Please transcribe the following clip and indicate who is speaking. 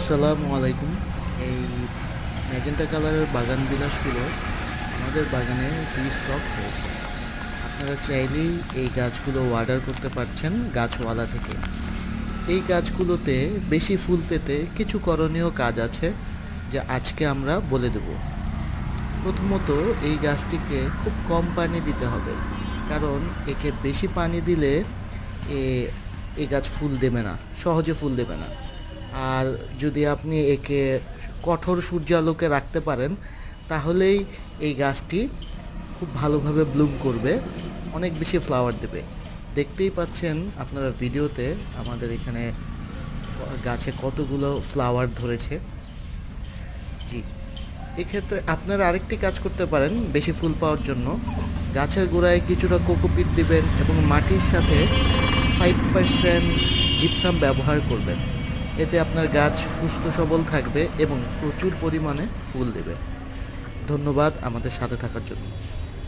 Speaker 1: আসসালামু আলাইকুম। এই ম্যাজেন্টা কালারের বাগান বিলাসগুলো আমাদের বাগানে রিস্টক হয়েছে। আপনারা চাইলেই এই গাছগুলো অর্ডার করতে পারছেন গাছওয়ালা থেকে। এই গাছগুলোতে বেশি ফুল পেতে কিছু করণীয় কাজ আছে, যা আজকে আমরা বলে দেব। প্রথমত, এই গাছটিকে খুব কম পানি দিতে হবে, কারণ একে বেশি পানি দিলে এ এই গাছ ফুল দেবে না, সহজে ফুল দেবে না। আর যদি আপনি একে কঠোর সূর্যালোকে রাখতে পারেন, তাহলেই এই গাছটি খুব ভালোভাবে ব্লুম করবে, অনেক বেশি ফ্লাওয়ার দেবে। দেখতেই পাচ্ছেন আপনারা ভিডিওতে আমাদের এখানে গাছে কতগুলো ফ্লাওয়ার ধরেছে। জি, এক্ষেত্রে আপনারা আরেকটি কাজ করতে পারেন বেশি ফুল পাওয়ার জন্য। গাছের গোড়ায় কিছুটা কোকোপিট দিবেন এবং মাটির সাথে 5% জিপসাম ব্যবহার করবেন। এতে আপনার গাছ সুস্থ সবল থাকবে এবং প্রচুর পরিমাণে ফুল দেবে। ধন্যবাদ আমাদের সাথে থাকার জন্য।